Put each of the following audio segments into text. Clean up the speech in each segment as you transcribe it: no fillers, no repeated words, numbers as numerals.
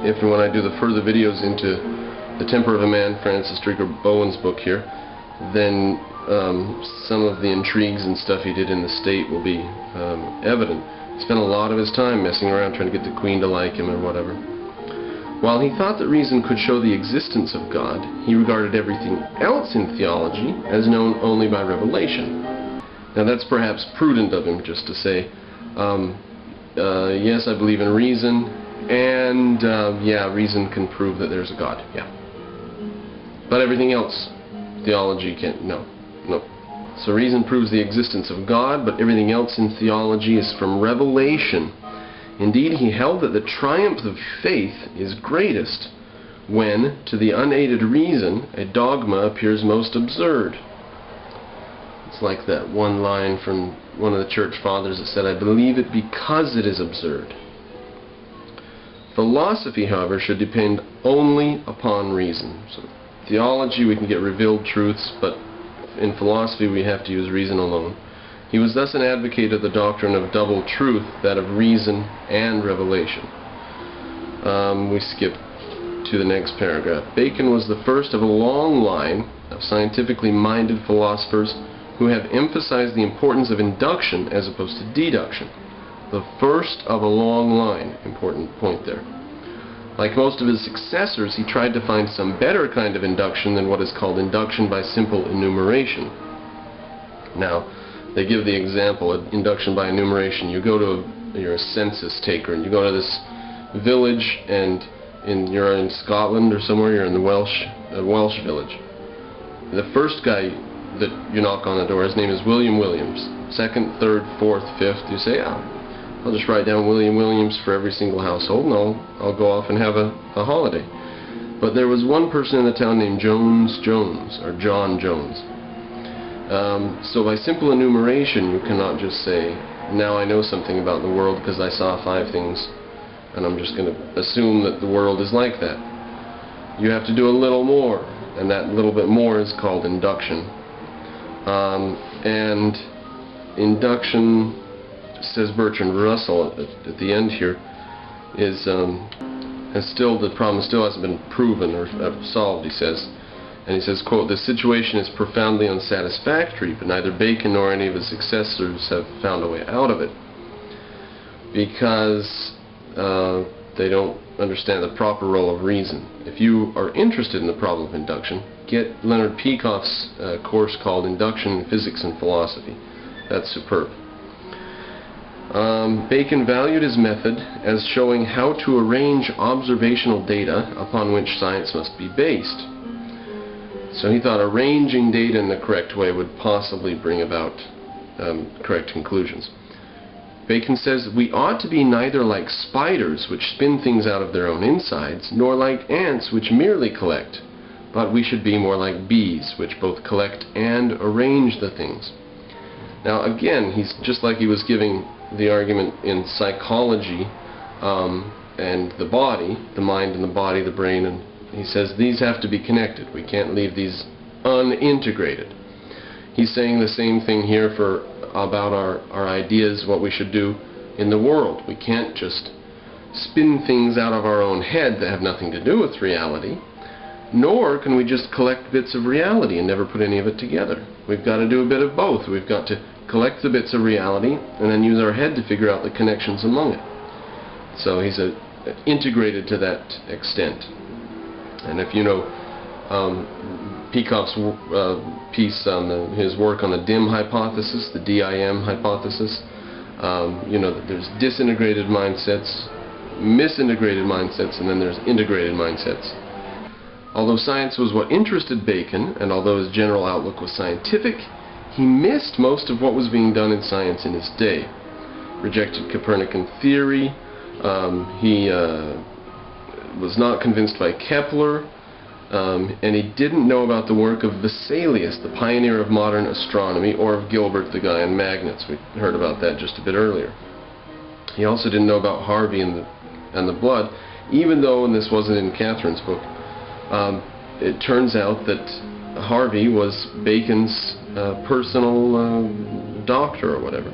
If and when I do the further videos into The Temper of a Man, Francis Drinker Bowen's book here, then some of the intrigues and stuff he did in the state will be evident. He spent a lot of his time messing around trying to get the queen to like him or whatever. While he thought that reason could show the existence of God, he regarded everything else in theology as known only by revelation. Now that's perhaps prudent of him just to say, yes, I believe in reason, and yeah, reason can prove that there's a God, yeah. But everything else, theology can't, no. So reason proves the existence of God, but everything else in theology is from revelation. Indeed, he held that the triumph of faith is greatest when, to the unaided reason, a dogma appears most absurd. It's like that one line from one of the church fathers that said, I believe it because it is absurd. Philosophy, however, should depend only upon reason. So theology, we can get revealed truths, but in philosophy we have to use reason alone. He was thus an advocate of the doctrine of double truth, that of reason and revelation. We skip to the next paragraph. Bacon was the first of a long line of scientifically minded philosophers who have emphasized the importance of induction as opposed to deduction. The first of a long line, important point there. Like most of his successors, he tried to find some better kind of induction than what is called induction by simple enumeration. Now, they give the example of induction by enumeration. You go to you're a census taker, and you go to this village, and you're in Scotland or somewhere. You're in the Welsh village. The first guy that you knock on the door, his name is William Williams. Second, third, fourth, fifth, you say, I'll just write down William Williams for every single household, and I'll go off and have a holiday. But there was one person in the town named Jones, or John Jones. So by simple enumeration, you cannot just say, now I know something about the world because I saw 5 things, and I'm just going to assume that the world is like that. You have to do a little more, and that little bit more is called induction. And induction, says Bertrand Russell at the end here, is the problem still hasn't been proven or solved, he says. And he says, quote, the situation is profoundly unsatisfactory, but neither Bacon nor any of his successors have found a way out of it, because they don't understand the proper role of reason. If you are interested in the problem of induction, get Leonard Peikoff's course called Induction in Physics and Philosophy. That's superb. Bacon valued his method as showing how to arrange observational data upon which science must be based. So he thought arranging data in the correct way would possibly bring about correct conclusions. Bacon says, we ought to be neither like spiders, which spin things out of their own insides, nor like ants, which merely collect, but we should be more like bees, which both collect and arrange the things. Now again, he's just like he was giving the argument in psychology and the body, the mind and the body, the brain, and he says these have to be connected. We can't leave these unintegrated. He's saying the same thing here about our ideas, what we should do in the world. We can't just spin things out of our own head that have nothing to do with reality, nor can we just collect bits of reality and never put any of it together. We've got to do a bit of both. We've got to collect the bits of reality and then use our head to figure out the connections among it. So he's integrated to that extent. And if you know Peikoff's piece on his work on the DIM hypothesis, the DIM hypothesis, you know that there's disintegrated mindsets, misintegrated mindsets, and then there's integrated mindsets. Although science was what interested Bacon, and although his general outlook was scientific, he missed most of what was being done in science in his day. Rejected Copernican theory. He was not convinced by Kepler, and he didn't know about the work of Vesalius, the pioneer of modern astronomy, or of Gilbert, the guy on magnets. We heard about that just a bit earlier. He also didn't know about Harvey and the blood, even though, and this wasn't in Katherine's book, it turns out that Harvey was Bacon's personal doctor or whatever,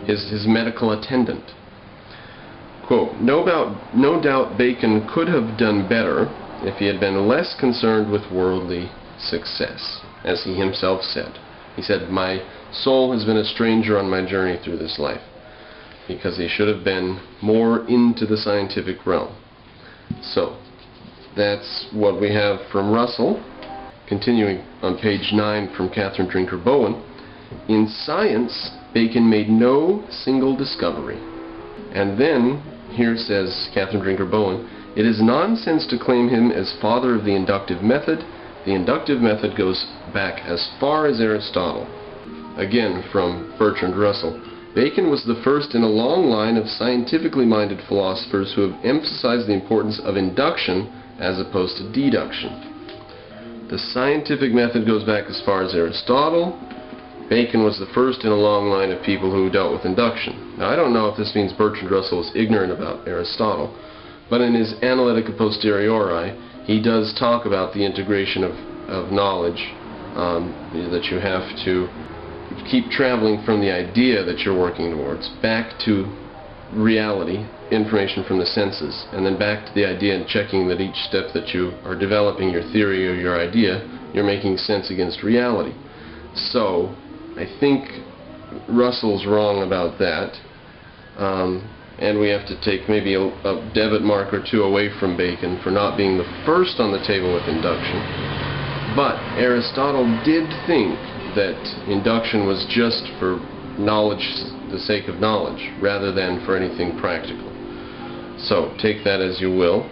his medical attendant. Quote, no doubt Bacon could have done better if he had been less concerned with worldly success, as he himself said. He said, my soul has been a stranger on my journey through this life, because he should have been more into the scientific realm. So, that's what we have from Russell. Continuing on page 9 from Katherine Drinker Bowen, in science, Bacon made no single discovery. And then, here says Katherine Drinker Bowen, it is nonsense to claim him as father of the inductive method. The inductive method goes back as far as Aristotle. Again, from Bertrand Russell, Bacon was the first in a long line of scientifically minded philosophers who have emphasized the importance of induction as opposed to deduction. The scientific method goes back as far as Aristotle. Bacon was the first in a long line of people who dealt with induction. Now, I don't know if this means Bertrand Russell was ignorant about Aristotle, but in his Analytica Posteriori, he does talk about the integration of knowledge, that you have to keep traveling from the idea that you're working towards back to reality, information from the senses, and then back to the idea and checking that each step that you are developing your theory or your idea, you're making sense against reality. So, I think Russell's wrong about that, and we have to take maybe a debit mark or two away from Bacon for not being the first on the table with induction. But Aristotle did think that induction was just for knowledge, the sake of knowledge, rather than for anything practical. So take that as you will,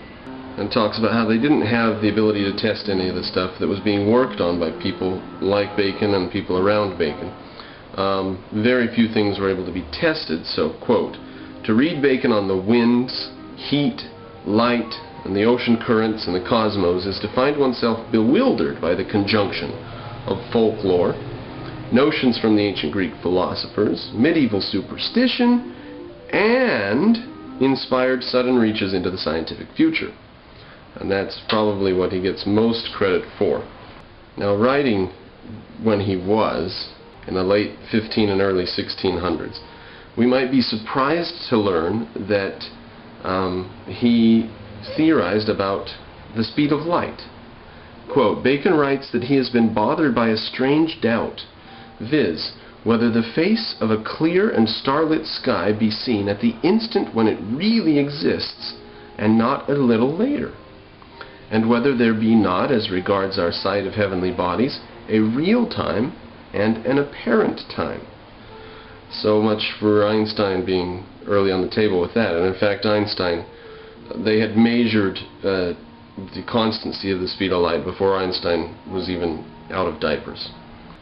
and talks about how they didn't have the ability to test any of the stuff that was being worked on by people like Bacon and people around Bacon. Very few things were able to be tested, so, quote, to read Bacon on the winds, heat, light, and the ocean currents and the cosmos is to find oneself bewildered by the conjunction of folklore, notions from the ancient Greek philosophers, medieval superstition, and inspired sudden reaches into the scientific future. And that's probably what he gets most credit for. Now, writing when he was, in the late 15 and early 1600s, we might be surprised to learn that he theorized about the speed of light. Quote, Bacon writes that he has been bothered by a strange doubt, viz., whether the face of a clear and starlit sky be seen at the instant when it really exists, and not a little later, and whether there be not, as regards our sight of heavenly bodies, a real time and an apparent time. So much for Einstein being early on the table with that. And in fact, Einstein, they had measured the constancy of the speed of light before Einstein was even out of diapers.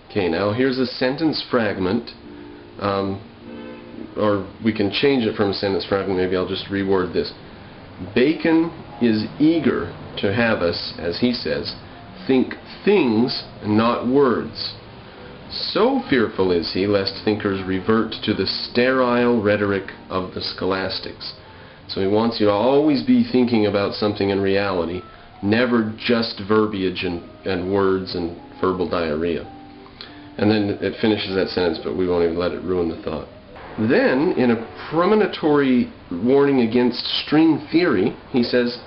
Okay, now here's a sentence fragment, or we can change it from a sentence fragment. Maybe I'll just reword this. Bacon is eager to have us, as he says, think things, not words. So fearful is he lest thinkers revert to the sterile rhetoric of the scholastics. So he wants you to always be thinking about something in reality, never just verbiage and words and verbal diarrhea. And then it finishes that sentence, but we won't even let it ruin the thought. Then, in a premonitory warning against string theory, he says,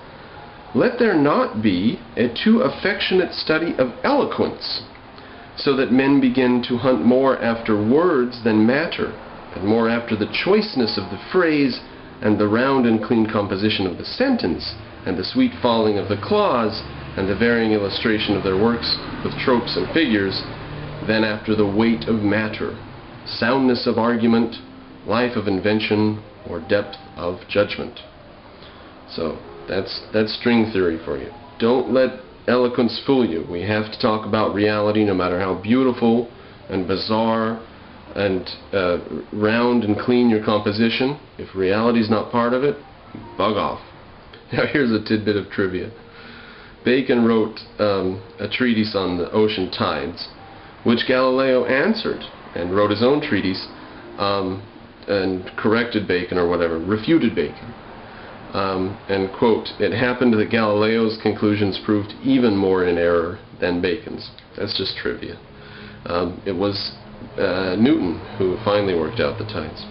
let there not be a too affectionate study of eloquence, so that men begin to hunt more after words than matter, and more after the choiceness of the phrase, and the round and clean composition of the sentence, and the sweet falling of the clause, and the varying illustration of their works with tropes and figures, than after the weight of matter, soundness of argument, life of invention, or depth of judgment. So, that's string theory for you. Don't let eloquence fool you. We have to talk about reality no matter how beautiful and bizarre and round and clean your composition. If reality is not part of it, bug off. Now here's a tidbit of trivia. Bacon wrote a treatise on the ocean tides, which Galileo answered and wrote his own treatise and corrected Bacon or whatever, refuted Bacon. And, quote, it happened that Galileo's conclusions proved even more in error than Bacon's. That's just trivia. It was Newton who finally worked out the tides.